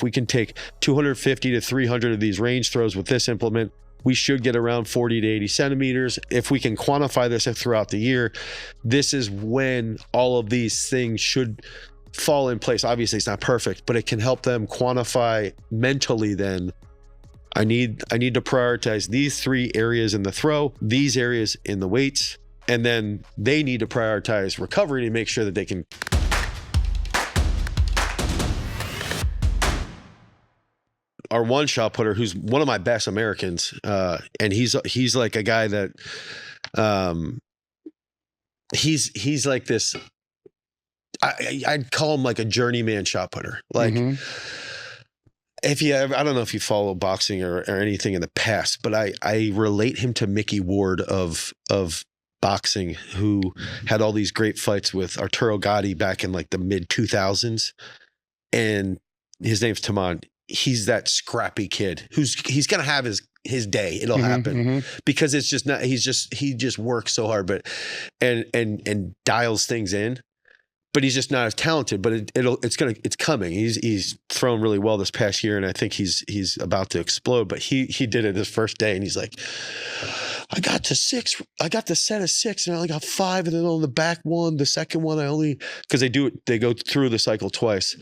we can take 250 to 300 of these range throws with this implement, we should get around 40 to 80 centimeters. If we can quantify this throughout the year, this is when all of these things should fall in place. Obviously it's not perfect, but it can help them quantify mentally. Then I need to prioritize these 3 areas in the throw, these areas in the weights, and then they need to prioritize recovery to make sure that they can. Our one shot putter, who's one of my best Americans, and he's like a guy that he's like this, I'd call him like a journeyman shot putter. Like if you ever, I don't know if you follow boxing or anything in the past, but I relate him to Mickey Ward of boxing, who had all these great fights with Arturo Gatti back in like the mid 2000s. And his name's Taman. He's that scrappy kid he's going to have his day. It'll happen because it's just not, he just works so hard, but, and dials things in, but he's just not as talented, but it's coming. He's thrown really well this past year. And I think he's about to explode, but he did it his first day. And he's like, I got to 6. I got the set of 6 and I only got 5. And then on the back one, the second one, cause they go through the cycle twice.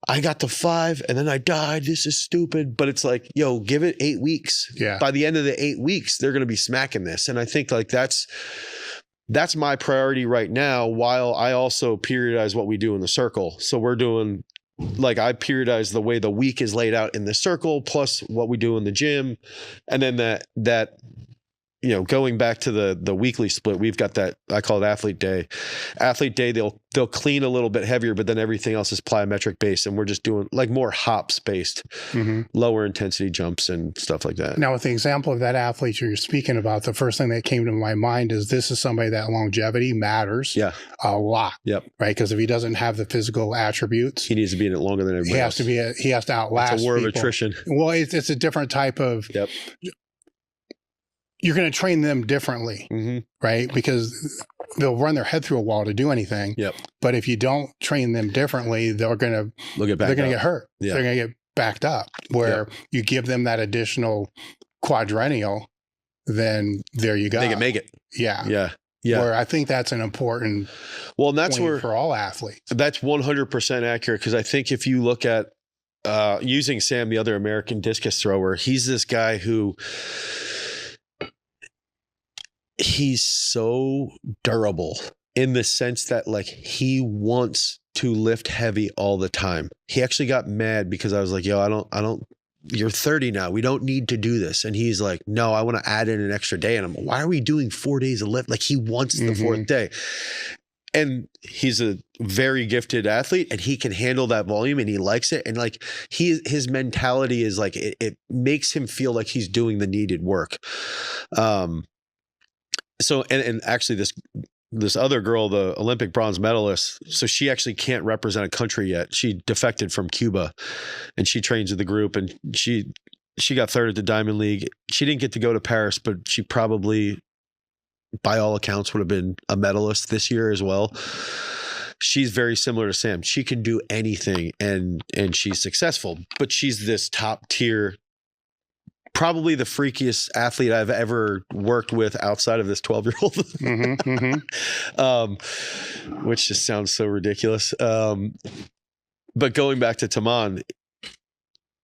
I got to 5 and then I died. This is stupid. But it's like, yo, give it 8 weeks. Yeah. By the end of the 8 weeks, they're going to be smacking this. And I think like that's my priority right now, while I also periodize what we do in the circle. So we're doing, like, I periodize the way the week is laid out in the circle, plus what we do in the gym. And then that you know, going back to the weekly split, we've got that, I call it athlete day. Athlete day, they'll clean a little bit heavier, but then everything else is plyometric based, and we're just doing like more hops based, lower intensity jumps and stuff like that. Now, with the example of that athlete you're speaking about, the first thing that came to my mind is this is somebody that longevity matters a lot. Right? Because if he doesn't have the physical attributes, he needs to be in it longer than everybody else. He has to outlast. It's a war people. of attrition. Well, it's a different type of. You're going to train them differently, right? Because they'll run their head through a wall to do anything. But if you don't train them differently, they're going to get hurt. They're going to get backed up. Where you give them that additional quadrennial, then there you go. They can make it. Yeah. Where I think that's an important. Well, and that's where for all athletes. That's 100% accurate, because I think if you look at using Sam, the other American discus thrower, he's this guy who. He's so durable in the sense that, like, he wants to lift heavy all the time. He actually got mad because I was like, yo, I don't, you're 30 now. We don't need to do this. And he's like, no, I want to add in an extra day. And I'm like, why are we doing 4 days of lift? Like, he wants the fourth day. And he's a very gifted athlete, and he can handle that volume, and he likes it. And like, his mentality is like, it makes him feel like he's doing the needed work. So, and actually this other girl, the Olympic bronze medalist, so she actually can't represent a country yet. She defected from Cuba, and she trains with the group, and she got third at the Diamond League. She didn't get to go to Paris, but she probably, by all accounts, would have been a medalist this year as well. She's very similar to Sam. She can do anything, and she's successful, but she's this top tier, probably the freakiest athlete I've ever worked with outside of this 12-year-old, which just sounds so ridiculous. But going back to Taman,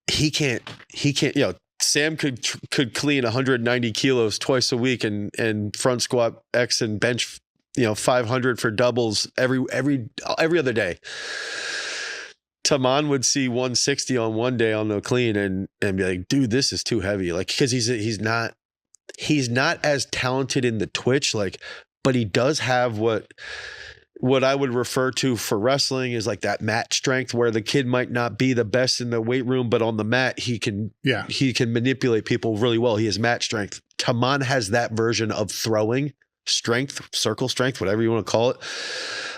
he can't, you know, Sam could clean 190 kilos twice a week and front squat X and bench, you know, 500 for doubles every other day. Taman would see 160 on one day on the clean and be like, dude, this is too heavy. Like, because he's not as talented in the twitch, like, but he does have what I would refer to for wrestling is like that mat strength, where the kid might not be the best in the weight room, but on the mat, he can manipulate people really well. He has mat strength. Taman has that version of throwing strength, circle strength, whatever you want to call it.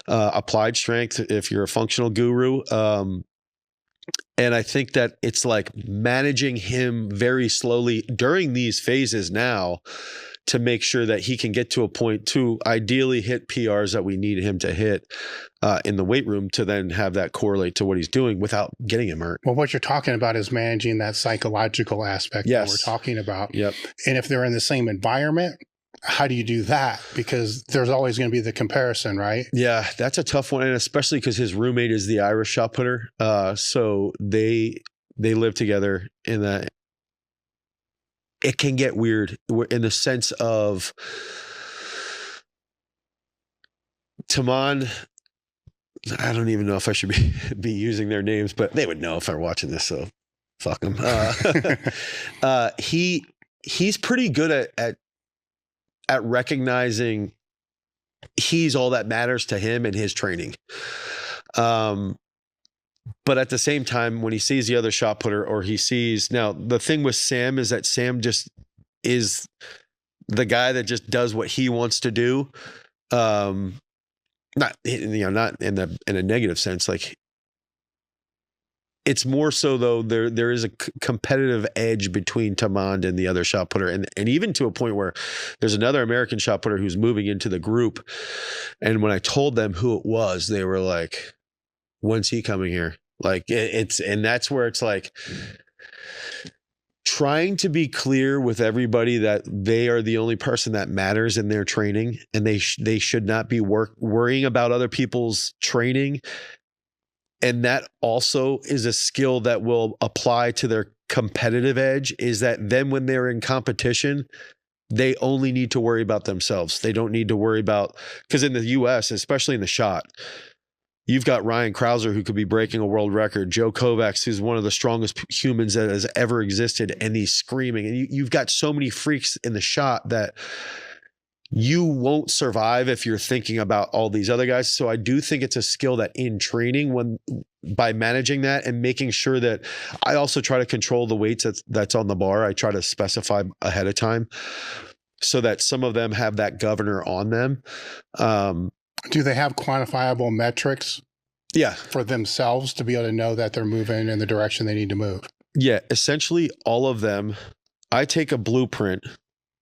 Applied strength if you're a functional guru. And I think that it's like managing him very slowly during these phases now to make sure that he can get to a point to ideally hit PRs that we need him to hit in the weight room to then have that correlate to what he's doing without getting him hurt. Well, what you're talking about is managing that psychological aspect that we're talking about. Yep. And if they're in the same environment, how do you do that? Because there's always going to be the comparison, right? Yeah, that's a tough one. And especially because his roommate is the Irish shot putter. So they live together in that. It can get weird in the sense of Taman. I don't even know if I should be using their names, but they would know if they're watching this. So fuck them. He's pretty good at recognizing he's all that matters to him in his training. But at the same time, when he sees the other shot putter or he sees, now the thing with Sam is that Sam just is the guy that just does what he wants to do. Not in a negative sense. Like, it's more so though, there is a competitive edge between Tamand and the other shot putter. And even to a point where there's another American shot putter who's moving into the group. And when I told them who it was, they were like, when's he coming here? Like and that's where it's like trying to be clear with everybody that they are the only person that matters in their training, and they should not be worrying about other people's training. And that also is a skill that will apply to their competitive edge, is that then when they're in competition, they only need to worry about themselves. They don't need to worry about, because in the US, especially in the shot, you've got Ryan Krauser, who could be breaking a world record, Joe Kovacs, who's one of the strongest humans that has ever existed, and he's screaming. And you've got so many freaks in the shot that you won't survive if you're thinking about all these other guys. So I do think it's a skill that in training, by managing that and making sure that I also try to control the weights that's on the bar. I try to specify ahead of time so that some of them have that governor on them. Do they have quantifiable metrics? Yeah. For themselves to be able to know that they're moving in the direction they need to move? Yeah. Essentially all of them. I take a blueprint.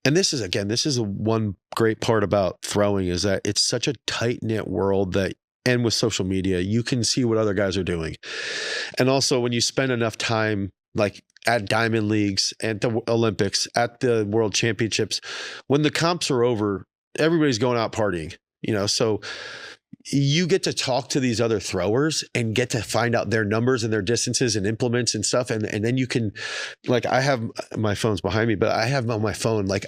And this is one great part about throwing, is that it's such a tight knit world that, and with social media, you can see what other guys are doing. And also when you spend enough time, like at Diamond Leagues, at the Olympics, at the World Championships, when the comps are over, everybody's going out partying, so you get to talk to these other throwers and get to find out their numbers and their distances and implements and stuff. And then you can, like, I have my phone's behind me, but I have on my phone, like,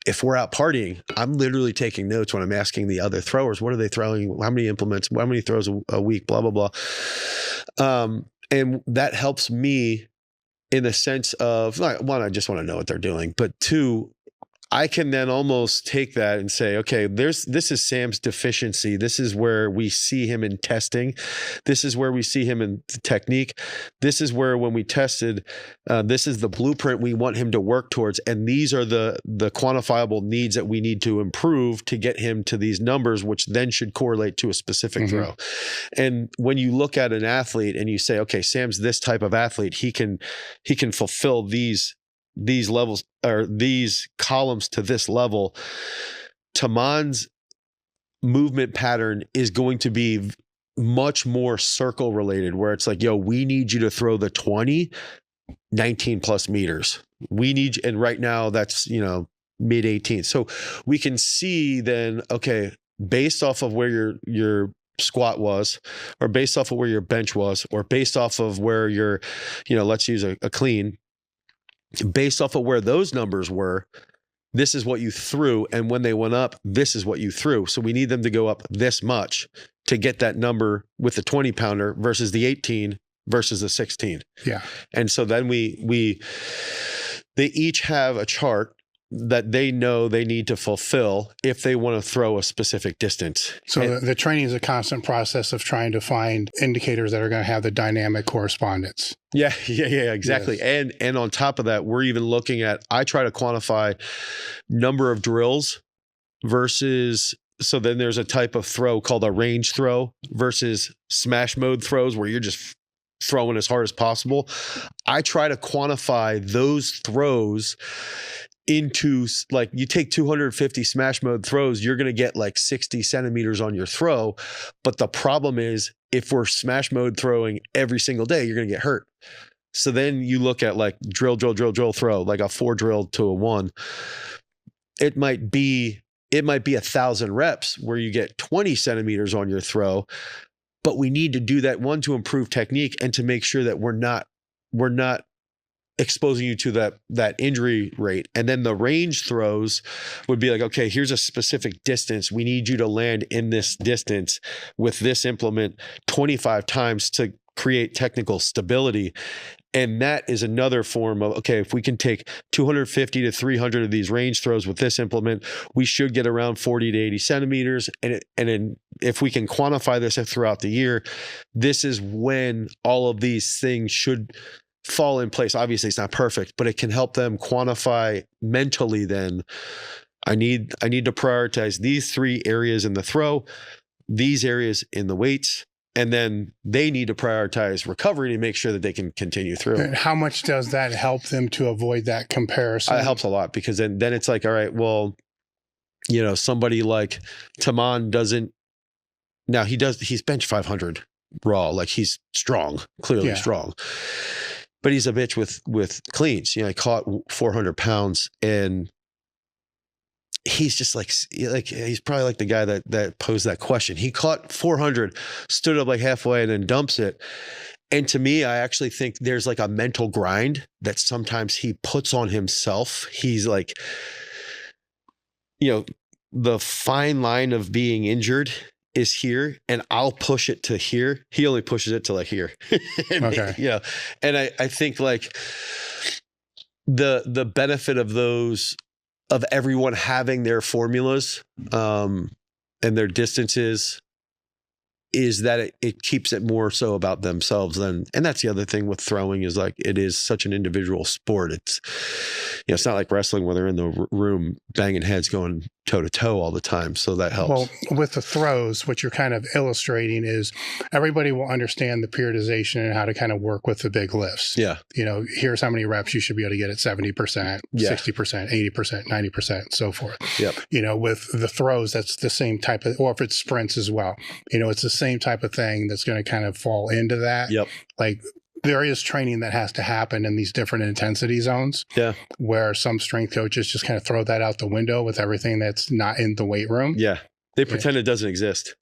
if we're out partying, I'm literally taking notes when I'm asking the other throwers, what are they throwing? How many implements, how many throws a week, blah, blah, blah. And that helps me in the sense of, one, I just want to know what they're doing, but two, I can then almost take that and say, okay, this is Sam's deficiency. This is where we see him in testing. This is where we see him in technique. This is where, when we tested, this is the blueprint we want him to work towards. And these are the quantifiable needs that we need to improve to get him to these numbers, which then should correlate to a specific throw. And when you look at an athlete and you say, okay, Sam's this type of athlete, he can fulfill these levels or these columns to this level. Taman's movement pattern is going to be much more circle related, where it's like, yo, we need you to throw the 19 plus meters. We need, and right now that's, mid 18. So we can see then, okay, based off of where your squat was, or based off of where your bench was, or based off of where your, let's use a clean, based off of where those numbers were, this is what you threw. And when they went up, this is what you threw. So we need them to go up this much to get that number with the 20 pounder versus the 18 versus the 16. Yeah. And so then they each have a chart that they know they need to fulfill if they want to throw a specific distance. So the training is a constant process of trying to find indicators that are going to have the dynamic correspondence. Yeah, exactly. Yes. And on top of that, we're even looking at, I try to quantify number of drills versus, so then there's a type of throw called a range throw versus smash mode throws, where you're just throwing as hard as possible. I try to quantify those throws into, like, you take 250 smash mode throws, you're going to get like 60 centimeters on your throw. But the problem is, if we're smash mode throwing every single day, you're going to get hurt. So then you look at like drill, throw, like a 4 drill to a 1. It might be 1,000 reps where you get 20 centimeters on your throw, but we need to do that, one, to improve technique and to make sure that we're not exposing you to that injury rate. And then the range throws would be like, okay, here's a specific distance. We need you to land in this distance with this implement 25 times to create technical stability. And that is another form of, okay, if we can take 250 to 300 of these range throws with this implement, we should get around 40 to 80 centimeters. And if we can quantify this throughout the year, this is when all of these things should fall in place. Obviously, it's not perfect, but it can help them quantify mentally. Then I need to prioritize these 3 areas in the throw, these areas in the weights, and then they need to prioritize recovery to make sure that they can continue through. And how much does that help them to avoid that comparison? It helps a lot, because then it's like, all right, well, you know, somebody like Taman doesn't, now he's bench 500 raw, like he's strong, clearly strong. But he's a bitch with cleans. You know, he caught 400 pounds, and he's just like he's probably like the guy that posed that question. He caught 400, stood up like halfway, and then dumps it. And to me, I actually think there's like a mental grind that sometimes he puts on himself. He's like, you know, the fine line of being injured is here, and I'll push it to here. He only pushes it to like here. Okay. You know, and I think like the benefit of those, of everyone having their formulas and their distances, is that it keeps it more so about themselves than, and that's the other thing with throwing, is like, it is such an individual sport. It's, you know, it's not like wrestling where they're in the room banging heads going toe to toe all the time. So that helps. Well, with the throws, what you're kind of illustrating is everybody will understand the periodization and how to kind of work with the big lifts. Yeah. You know, here's how many reps you should be able to get at 70%, 60%, 80%, 90%, so forth. Yep. You know, with the throws, that's the same type of, or if it's sprints as well, you know, it's the same type of thing that's going to kind of fall into that. Yep. Like, there is training that has to happen in these different intensity zones. Yeah. Where some strength coaches just kind of throw that out the window with everything that's not in the weight room. Yeah. They pretend it doesn't exist.